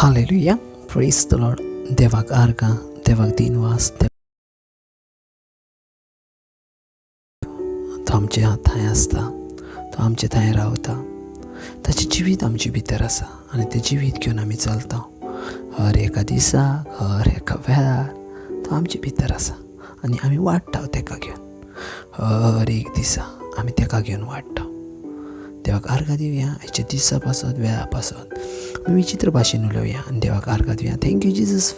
Hallelujah, praise the Lord. देवाक आर्गां, देवाक दिनवास. तो आमच्या थंय आसता, तो आमचे थंय रावता. ताचें जिवीत आमचे भितर आसा आनी तें जिवीत घेवन आमी चलता. हर एका दिसाक, हर एका वेळार तो आमचे भितर आसा आनी आमी वाडटा तेका घेवन. हर एक दिसा आमी तेका घेवन वाडटा. देवाक आर्गां दिवया. हेचे दिसा पासत, वेळा पासत आमी विचित्र भाशेन उलोवया आनी देवाक आर्गां दिवया. Thank you Jesus.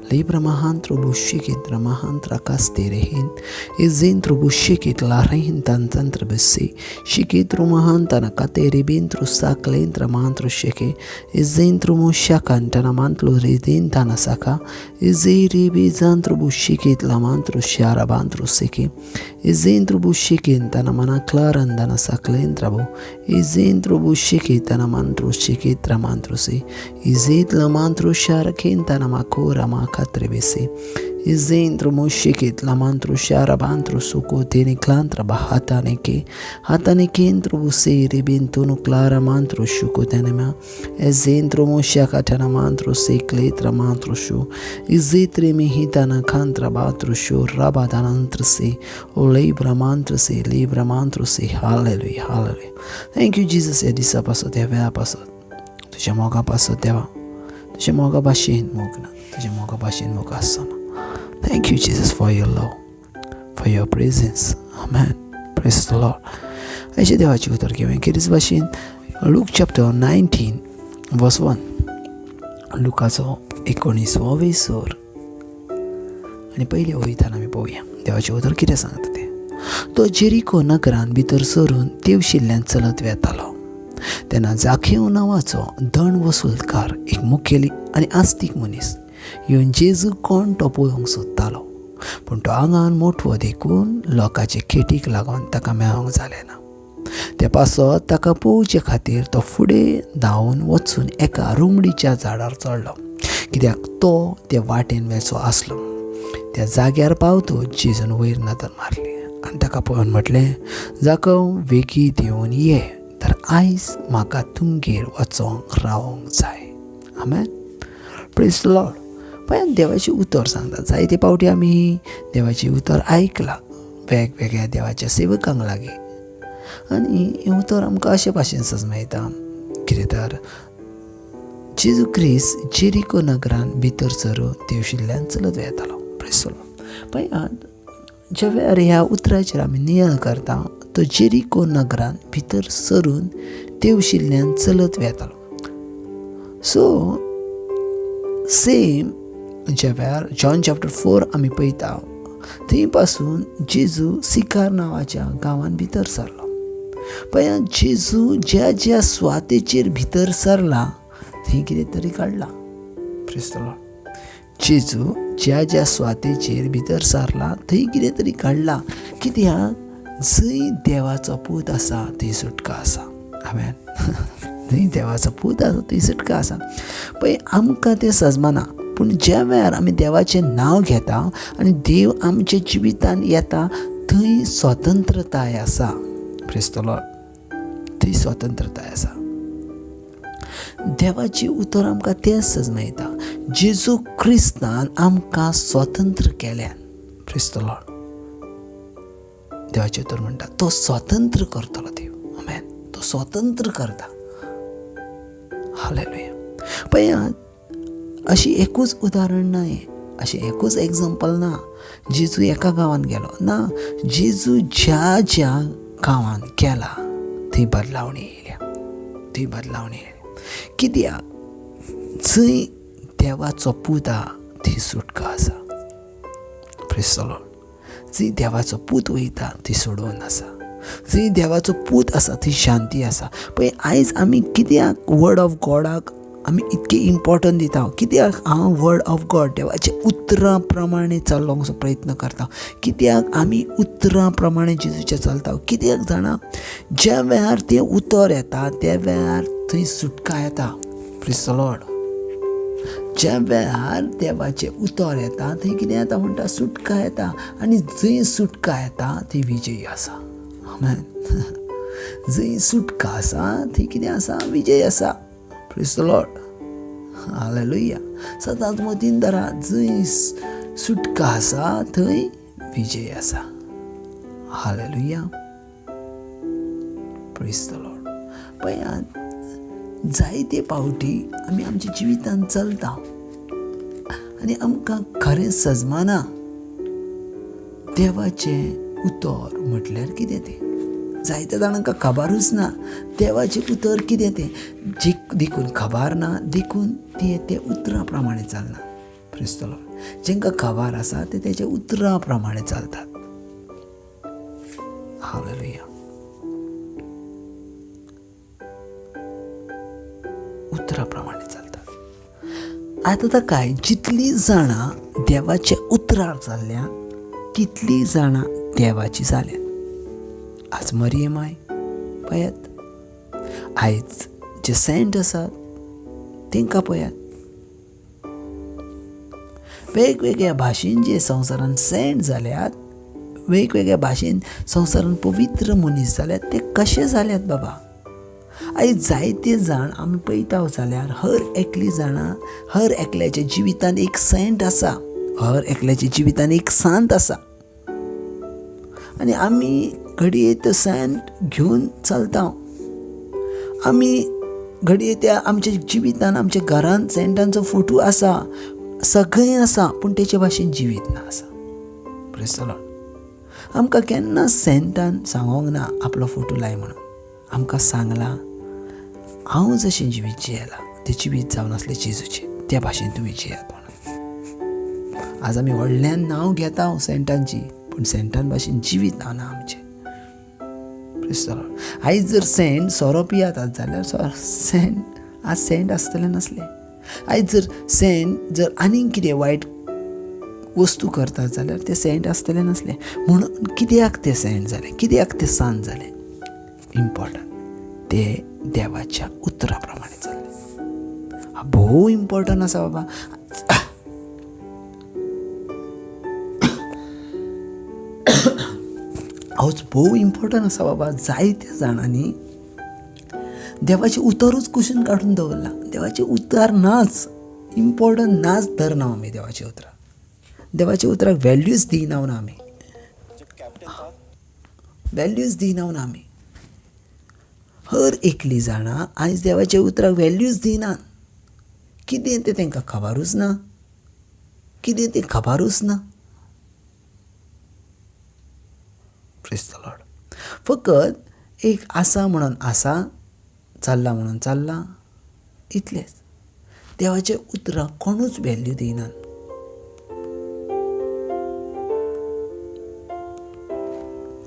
Libra mahantro bushikit ramahantra kasterehin izintro bushikit larahin tantantra besi shikitro mahantana kateribintro saklentra mantro sheke izintro mushakantana mantlo ridintana saka iziribi zantro bushikit lamantro sharabantro seke izintro bushikintana mana clarandana saklentra bo izintro bushikitana mantro shikitra mantro se izit lamantro sharakintana makora makatrebese izentro moshikit lamantro sharabantro suko teni clantra bahataneke hataneke entro busere bentono clara mantro shuko tenema ezentro moshakatana mantro sekletra mantro shu izetre mihitana kantra batro shu rabadanantro se o libra mantro se hallelujah hallelujah. Thank you Jesus. Edisa pasot eva pasot tuja moga pasot deva tuja moga bashin mogna तुझे मोगा भाषेन मोगा आसना. Thank you Jesus for your love, for your presence. Amen. Praise the Lord. अशें देवाची उतर घेवया. कितें भाशेन look chapter 19 verse 1. लुकाचो 19 वेसोर आनी पयले वयताना आमी पळोवया देवाचें उतर कितें सांगता तें. तो जेरिको नगरान भितर सरून तेवशिल्ल्यान चलत वेतालो. तेन्ना जाखेव नांवाचो दंड वसूलकार एक मुखेली आनी आस्तीक मनीस येवन जेजू कोण तो पळोवंक सोदतालो. पूण तो आंगान मोठवो देखून लोकांचे खेटीक लागून ताका मेळोंक जालें ना. ते पासत ताका पळोवचे खातीर तो फुडें धांवून वचून एका रुमडीच्या झाडार चडलो, कित्याक तो ते वाटेन वेचो आसलो. त्या जाग्यार पावतूच जेजून वयर नदर मारली आनी ताका पळोवन म्हटलें, जाकव बेगीत येवन ये, तर आयज म्हाका तुमगेर वचोंक रावोंक जाय. आमेन. Praise the Lord. पळय देवाची उतर सांगता. जायते पावटी आमी देवाची उतर आयकलां वेगवेगळ्या देवाच्या सेवकांक लागीं आनी हें उतर आमकां अशे भाशेन समजता. कितें तर जेजू क्रिस्त जेरिको नगरान भितर सरून तेवशिल्ल्यान चलत वेतालो. Praise the Lord. पळय ज्या वेळार ह्या उतराचेर आमी नियळ करता, तो जेरिको नगरान भितर सरून तेवशिल्ल्यान चलत वेतालो. सो सेम ज्या वेळार जॉन चॅप्टर 4 आमी पळयता, थंय पासून जेजू सिकार नांवाच्या गांवांत भितर सरलो. पळय जेजू ज्या ज्या सुवातेचेर भितर सरला थंय कितें तरी घडलां. Praise the Lord. जेजू ज्या ज्या सुवातेचेर भितर सरला थंय कितें तरी घडलां, कित्याक जंय देवाचो पूत आसा थंय सुटका आसा. आमेन. जंय देवाचो पूत आसा थंय सुटका आसा. पळय आमकां तें सजमना, पूण ज्या वेळार आमी देवाचें नांव घेता आनी देव आमच्या जिवितान येता थंय स्वतंत्रताय आसा. Praise the Lord. थंय स्वतंत्रताय आसा. देवाची उतर आमकां तेंच सजमयता. जेजू क्रिस्तान आमकां स्वतंत्र केल्यान. Praise the Lord. देवाची उतर म्हणटा तो स्वतंत्र करतलो देव. आमेन. तो स्वतंत्र करता. हालेलुया. पळय अशी एकूच उदाहरण ना, अशें एकूच एग्जाम्पल ना. जेजू एका गांवांत गेलो ना. जेजू ज्या ज्या गांवांत गेला थंय बदलावणी येयल्या. थंय बदलावणी येयल्या. कित्याक जंय देवाचो पूत आसा थंय सुटका आसा. Praise the Lord. जंय देवाचो पूत वयता थंय सोडवून आसा. जंय देवाचो पूत आसा थंय शांती आसा. पळय आयज आमी कित्याक वर्ड ऑफ गॉडाक आमी इतके इम्पॉर्टंट दिता, कित्याक हांव वर्ड ऑफ गॉड देवाचे उतरां प्रमाणे चलोंक प्रयत्न करता, कित्याक आमी उतरां प्रमाणे जेजूचे चलता. कित्याक जाणा, ज्या वेळार तें उतर येता त्या वेळार थंय सुटका येता. Praise the Lord. ज्या वेळार देवाचें उतर येता थंय कितें येता म्हणटा, सुटका येता. आनी जंय सुटका येता थंय विजय आसा. आमेन. जंय सुटका आसा थंय कितें आसा, विजय आसा. Praise the Lord. हालेलुया. सदांच मतीन धरा, जंय सुटका आसा थंय विजय आसा. हालेलुया. Praise the Lord. पळयात, जायते फावटी आमी आमच्या जिवितांत चलता आनी आमकां खरें सजमाना देवाचें उतर म्हटल्यार कितें तें. जायत्या जाणांकां खबरूच ना देवाचें उतर कितें तें. देखून खबर ना देखून ते उतरा प्रमाणे चलना. Praise the Lord. जेंकां खबर आसा ते तेच्या उतरा प्रमाणे चलतात. हालेलुया. उतरा प्रमाणे चालतात. आता तर काय, जितली जाणां देवाच्या उतरार चालल्या तितली जाणां देवाची जाल्या. आज मरियमाय पळयात, आयज जे सेंट आसात तेंकां पळयात, वेगवेगळ्या भाशेन जे संवसारान सेंट जाल्यात, वेगवेगळ्या भाशेन संवसारान पवित्र मनीस जाल्यात, ते कशे जाल्यात बाबा. आयज जायते जाण आमी पळयता जाल्यार हर एकल्याच्या जिवितान एक सेंट आसा, हर एकल्याच्या जिवितान एक सांत आसा. आनी आमी घडये तो सेंट घेवन चलता. आमी घडये त्या आमच्या जिवितान आमच्या घरांत सेंटांचो फोटो आसा, सगळें आसा, पूण तेचे भाशेन जिवीत ना आसा. Praise the Lord. आमकां केन्ना सेंटान सांगोंक ना आपलो फोटो लाय म्हणून. आमकां सांगलां, हांव जशें जिवीत जियेलां तें जिवीत जावन आसलें जेजूचें, त्या भाशेन तुमी जियात म्हणून. आज आमी व्हडल्यान नांव घेता सेंटांची, पूण सेंटान भाशेन जिवीत ना आमचें. Praise the Lord. आयज जर सेंट सोरो पियात जाल्यार सेंट आज सेंट आसतलें नसलें. आयज जर सेंट जर आनीक कितें वायट वस्तू करतात जाल्यार ते सेंट आसतलें नसलें. म्हणून कित्याक ते सेंट जाले, कित्याक ते सांत जाले. इम्पॉर्टंट ते देवाच्या उतरा प्रमाणे चालले. हा भोव इम्पॉर्टंट आसा बाबा. हांवच भोव इम्पॉर्टंट आसा बाबा. जायत्या जाणांनी देवाचें उतरूच कुशीन काडून दवरला. देवाचें उतर नाच, इम्पॉर्टंट नाच धरना आमी देवाच्या उतराक. देवाच्या उतराक व्हॅल्यूज दिना आमी, व्हॅल्यूज दिना आमी. हर एकली जाणां आयज देवाच्या उतराक व्हॅल्यूज दिनात. कितें तें तांकां खबरूच ना, कितें तें खबरूच ना. Praise the Lord. फकत एक आसा म्हणून आसा, चल्ला म्हणून चल्ला, इतलेंच. देवाच्या उतराक कोणूच व्हॅल्यू दिनात.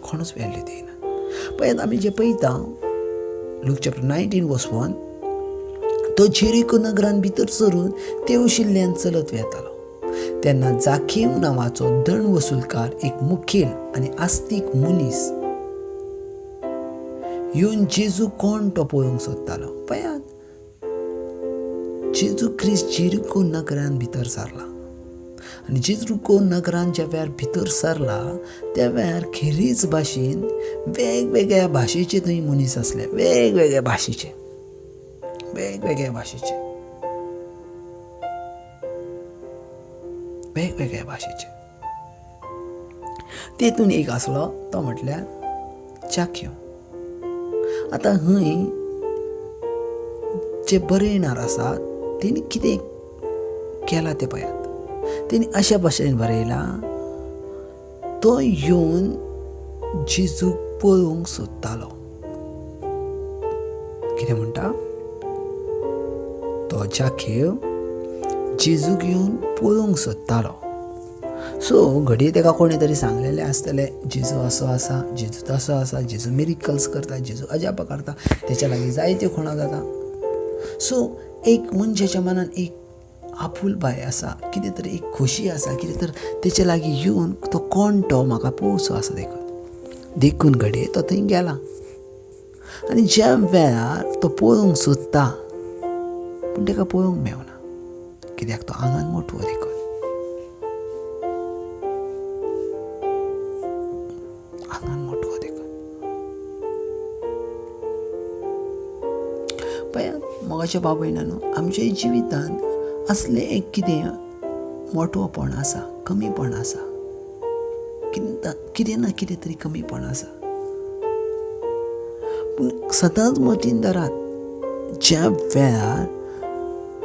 कोणूच व्हॅल्यू दिनात. पळयात, आमी जे पळयता लूक चॅप्टर 19:1, तो जेरिको नगरान भितर सरून तेवशिल्ल्यान चलत वेतालो. तेन्ना जाखीव नांवाचो दंड वसूलकार, एक मुखेल आनी आस्तीक मनीस येवन जेजू कोण तो पळोवंक सोदतालो. पळयात, जेजू ख्रिस्त जेरिको नगरान भितर सरला. आनी जेरिको नगरान ज्या वेळार भितर सरला त्या वेळार खिरीच भाशेन वेगवेगळ्या भाशेचे थंय मनीस आसले. वेगवेगळ्या भाशेचे तेतून एक आसलो तो म्हटल्यार जाखीव. आतां हय जे बरयणार आसात तेणी कितें केलां तें पळयात. तेणी अशा भाशेन बरयला, तो येवन जेजूक पळोवंक सोदतालो. कितें म्हणटा, तो जाखीव जेजूक येवन पळोवंक सोदतालो. सो घडये ताका कोणी तरी सांगलेलें आसतलें, जेजू असो आसा, जेजू तसो आसा, जेजू मिरिकल्स करता, जेजू अजापां करता, तेच्या लागीं जायत्यो खुणा जाता. सो एक मनशाच्या मनान एक आपुलबाय आसा, कितें तरी एक खोशी आसा, कितें तर तेचे लागीं येवन तो कोण तो म्हाका पळोवचो आसा देखून घडये तो थंय गेला. आनी ज्या वेळार तो पळोवंक सोदता पूण ताका पळोवंक मेळना, कित्याक तो आंगान मोठो देखून. आंगान मोठो देखून. पळयात, देवाच्या बाब भयणांनो, आमच्या जिवितांत असले एक कितें मोठोपण आसा, कमीपण आसा, कितें ना कितें तरी कमीपण आसा. पूण सदांच मतीन धरात, ज्या वेळार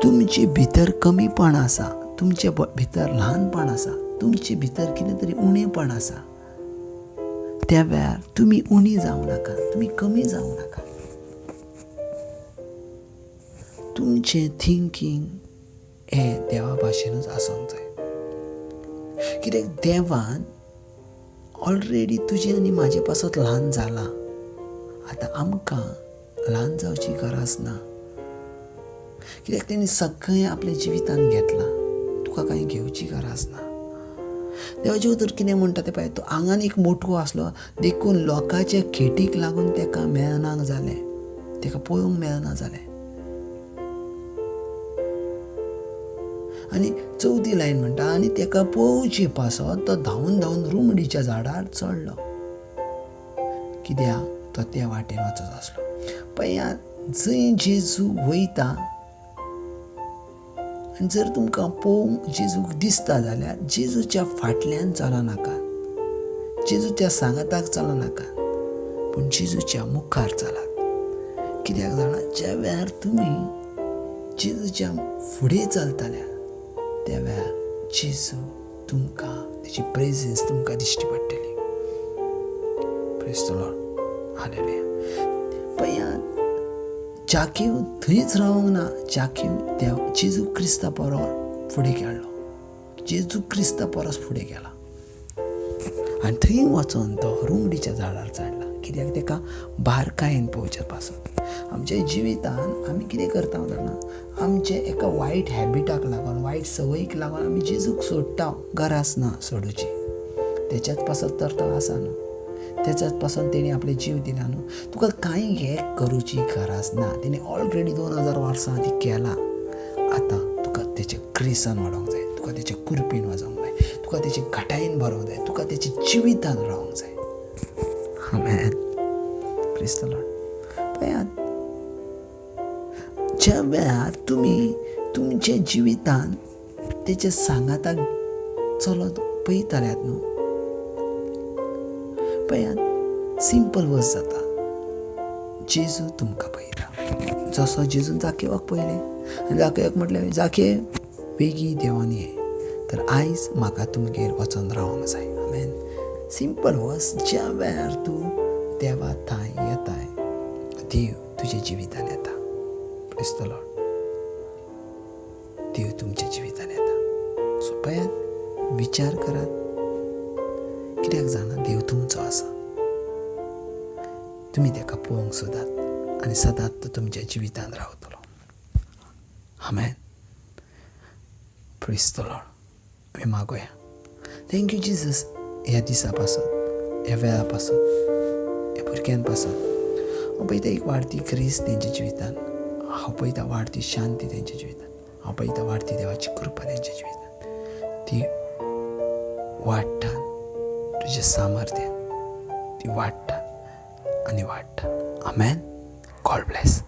तुमचे भितर कमीपण आसा, तुमचे भितर ल्हानपण आसा, तुमचे भितर कितें तरी उणेपण आसा, त्या वेळार तुमी उणी जावं नाका, तुमी कमी जावं नाका. तुमचें थिंकींग हें देवा भाशेनूच आसूंक जाय. कित्याक देवान ऑलरेडी तुजें आनी म्हाजे पासत ल्हान जाला. आतां आमकां ल्हान जावची गरज ना. कित्याक तेणी सगळें आपल्या जिवितांत घेतलां, तुका कांय घेवची गरज ना. देवाचे उतर कितें म्हणटा तें पळय, तो आंगान एक मोठो आसलो देखून लोकांच्या खेटीक लागून तेका मेळनाक जालें, तेका पळोवंक मेळना जालें. आनी 4थी लायन म्हणटा, आनी तेका पळोवची पासत तो धांवन धांवन रुमडीच्या झाडार चडलो. कित्याक तो त्या वाटेन वचत आसलो. पळयात, जंय जेजू वयता आनी जर तुमकां पळोवंक जेजूक दिसता जाल्यार जेजूच्या फाटल्यान चलनाका, जेजूच्या सांगाताक चलनाका, पूण जेजूच्या मुखार चलात. कित्याक जाणा, ज्या वेळार तुमी जेजूच्या फुडें चलतल्या त्या वेळार जेजू तुमकां, तेची प्रेझन्स तुमकां दिश्टी पडटली. Praise the Lord. हालेलुया. पळयात, जाकीव थंयच रावंक ना. जाकीव जेजू क्रिस्ता परस फुडें गेलो. जेजू क्रिस्ता परस फुडें गेला आनी थंय वचोन तो रुमडीच्या झाडार चडला. कित्याक तेका बारकायेन पळोवचें पासून. आमच्या जिवितांत आमी कितें करता जाणा, आमचे एका वायट हॅबिटाक लागून, वायट संवयीक लागून आमी जेजूक सोडटा. गरज ना सोडूची. तेच्याच पासत तर तो आसा न्हू, तेच्याच पासून तेणी आपले जीव दिला न्हू. तुका कांय हे करूची गरज ना. तेणी ऑलरेडी 2000 वर्सां ती केला. आतां तुका तेच्या ग्रेसान वाडोवंक जाय, तुका तेच्या कृपेन वाजोवंक जाय, तुका तेच्या घटायेन भरोवंक जाय, तुका तेच्या जिवितान रावंक जाय. आमेन. Praise the Lord. पळयात, ज्या वेळार तुमी तुमच्या जिवितान तेच्या सांगाताक चलत पळयतल्यात न्हू, पळयात, सिंपल वर्स जाता. जेजू तुमकां पळयता. जसो जेजून जाकेवाक पळयलें आनी जाकेवाक म्हटलें, जाके बेगी देवान ये, तर आयज म्हाका तुमगेर वचोन रावंक जाय. आमेन. सिंपल वर्स. ज्या वेळार तूं देवा थंय येताय, देव तुज्या जिवितान येता. Praise the Lord. देव तुमच्या जिवितान येता. सो पळयात, विचार करात. कित्याक जाणा, देव तुमचो आसा. तुमी तेका पळोवंक सोदात आनी सदांच तो तुमच्या जिवितान रावतलो. आमेन. Praise the Lord. आमी मागोया. थँक्यू जिजस, ह्या दिसा पासून, ह्या वेळा पासून, ह्या भुरग्यां पासून हांव पळयता एक वाडती ग्रेस तेंच्या जिवितान. हांव पळयता वाडती शांती तेंच्या जिवितान. हांव पळयता वाडती देवाची कृपा तेंच्या जिवितान. ती वाडटा, तुजें सामर्थ्य ती वाडटा आनी वाडटा. आमेन. God bless.